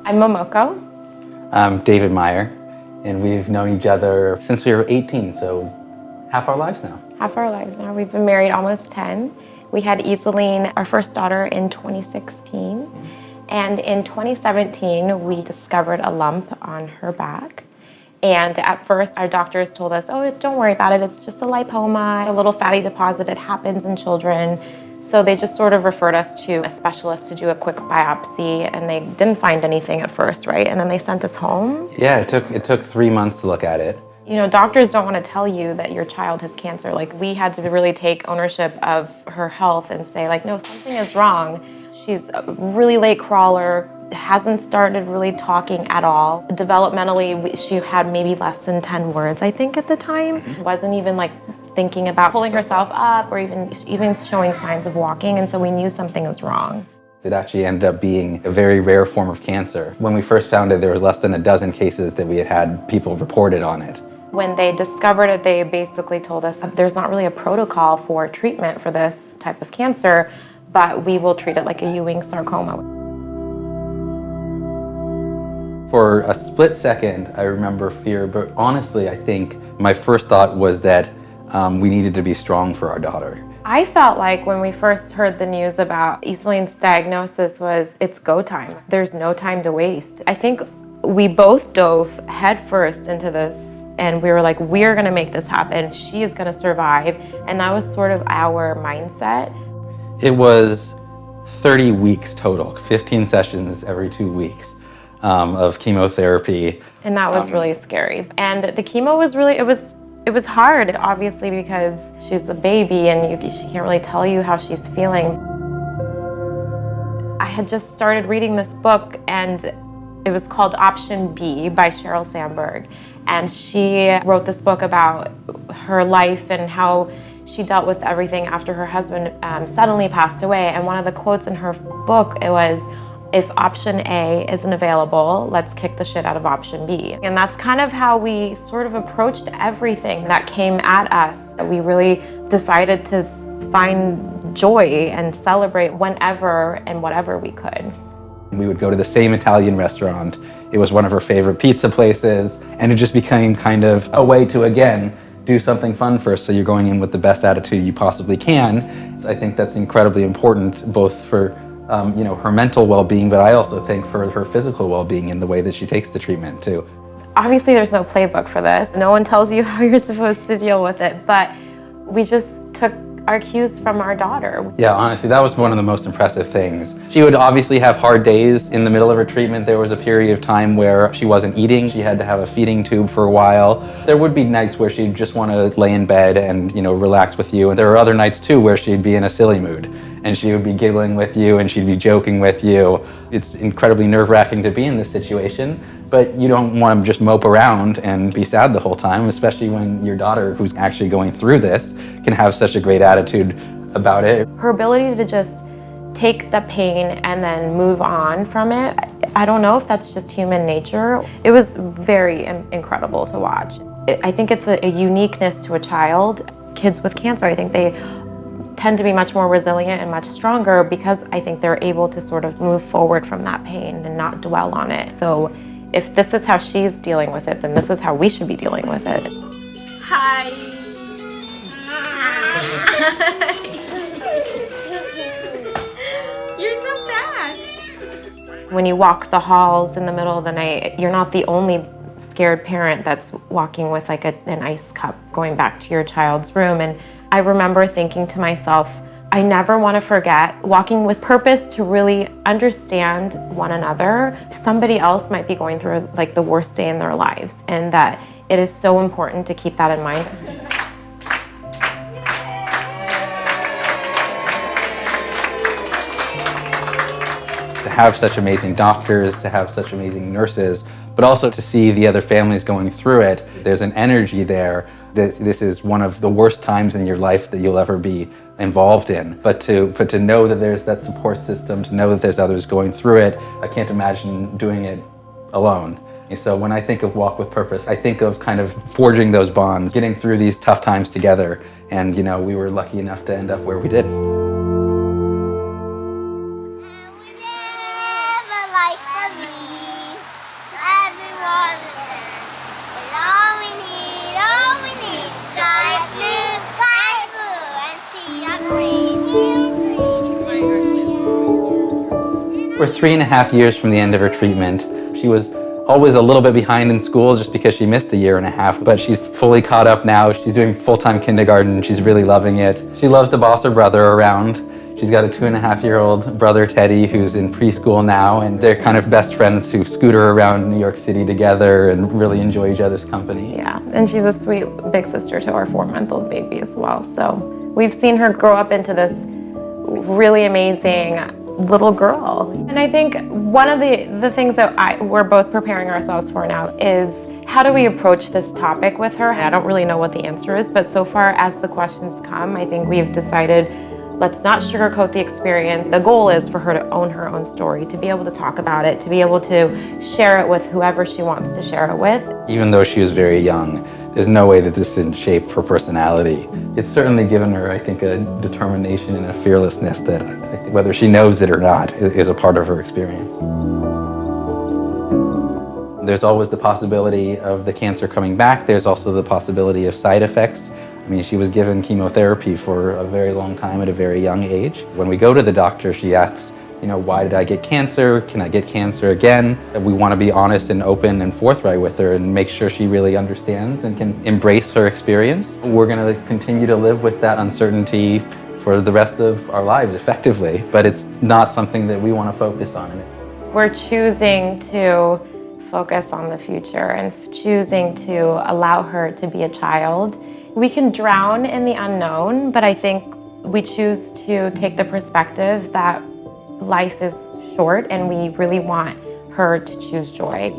I'm Momoko. I'm David Meyer, and we've known each other since we were 18, so half our lives now. Half our lives now. We've been married almost 10. We had Iselene, our first daughter, in 2016. And in 2017, we discovered a lump on her back. And at first, our doctors told us, oh, don't worry about it. It's just a lipoma, a little fatty deposit. It happens in children. So they just sort of referred us to a specialist to do a quick biopsy, and they didn't find anything at first, right? And then they sent us home. Yeah, it took 3 months to look at it. You know, doctors don't want to tell you that your child has cancer. Like, we had to really take ownership of her health and say, like, no, something is wrong. She's a really late crawler, hasn't started really talking at all. Developmentally, she had maybe less than 10 words, I think, at the time. Wasn't even like thinking about pulling herself up or even showing signs of walking, and so we knew something was wrong. It actually ended up being a very rare form of cancer. When we first found it, there was less than a dozen cases that we had people reported on it. When they discovered it, they basically told us there's not really a protocol for treatment for this type of cancer, but we will treat it like a Ewing sarcoma. For a split second, I remember fear, but honestly, I think my first thought was that we needed to be strong for our daughter. I felt like when we first heard the news about Iselene's diagnosis was, it's go time. There's no time to waste. I think we both dove headfirst into this, and we were like, we're gonna make this happen. She is gonna survive. And that was sort of our mindset. It was 30 weeks total, 15 sessions every 2 weeks of chemotherapy. And that was really scary. And the chemo was really, it was hard, obviously, because she's a baby and she can't really tell you how she's feeling. I had just started reading this book, and it was called Option B by Sheryl Sandberg. And she wrote this book about her life and how she dealt with everything after her husband suddenly passed away. And one of the quotes in her book, it was, if option A isn't available, let's kick the shit out of option B. And that's kind of how we sort of approached everything that came at us. We really decided to find joy and celebrate whenever and whatever we could. We would go to the same Italian restaurant. It was one of her favorite pizza places, and it just became kind of a way to, again, do something fun first, so you're going in with the best attitude you possibly can. So I think that's incredibly important, both for her mental well-being, but I also think for her physical well-being in the way that she takes the treatment too. Obviously, there's no playbook for this. No one tells you how you're supposed to deal with it, but we just took our cues from our daughter. Yeah, honestly, that was one of the most impressive things. She would obviously have hard days. In the middle of her treatment, there was a period of time where she wasn't eating. She had to have a feeding tube for a while. There would be nights where she'd just want to lay in bed and, relax with you. And there were other nights too where she'd be in a silly mood and she would be giggling with you and she'd be joking with you. It's incredibly nerve-wracking to be in this situation, but you don't want to just mope around and be sad the whole time, especially when your daughter, who's actually going through this, can have such a great attitude about it. Her ability to just take the pain and then move on from it, I don't know if that's just human nature. It was very incredible to watch. I think it's a uniqueness to a child. Kids with cancer, I think they tend to be much more resilient and much stronger because I think they're able to sort of move forward from that pain and not dwell on it. So if this is how she's dealing with it, then this is how we should be dealing with it. Hi. You're so fast. When you walk the halls in the middle of the night, you're not the only scared parent that's walking with like an ice cup going back to your child's room. And I remember thinking to myself, I never want to forget walking with purpose to really understand one another. Somebody else might be going through like the worst day in their lives, and that it is so important to keep that in mind. To have such amazing doctors, to have such amazing nurses, but also to see the other families going through it. There's an energy there that this is one of the worst times in your life that you'll ever be involved in. But to know that there's that support system, to know that there's others going through it, I can't imagine doing it alone. And so when I think of Walk with Purpose, I think of kind of forging those bonds, getting through these tough times together. And we were lucky enough to end up where we did. Never like the bee. We're 3.5 years from the end of her treatment. She was always a little bit behind in school just because she missed 1.5 years, but she's fully caught up now. She's doing full-time kindergarten. She's really loving it. She loves to boss her brother around. She's got a 2.5-year-old brother, Teddy, who's in preschool now, and they're kind of best friends who scooter around New York City together and really enjoy each other's company. Yeah, and she's a sweet big sister to our 4-month-old baby as well. So we've seen her grow up into this really amazing little girl. And I think one of the things that we're both preparing ourselves for now is how do we approach this topic with her? I don't really know what the answer is, but so far as the questions come, I think we've decided let's not sugarcoat the experience. The goal is for her to own her own story, to be able to talk about it, to be able to share it with whoever she wants to share it with. Even though she was very young, there's no way that this didn't shape her personality. It's certainly given her, I think, a determination and a fearlessness that, whether she knows it or not, is a part of her experience. There's always the possibility of the cancer coming back. There's also the possibility of side effects. I mean, she was given chemotherapy for a very long time at a very young age. When we go to the doctor, she asks, why did I get cancer? Can I get cancer again? We want to be honest and open and forthright with her and make sure she really understands and can embrace her experience. We're going to continue to live with that uncertainty for the rest of our lives effectively, but it's not something that we want to focus on. We're choosing to focus on the future and choosing to allow her to be a child. We can drown in the unknown, but I think we choose to take the perspective that life is short and we really want her to choose joy.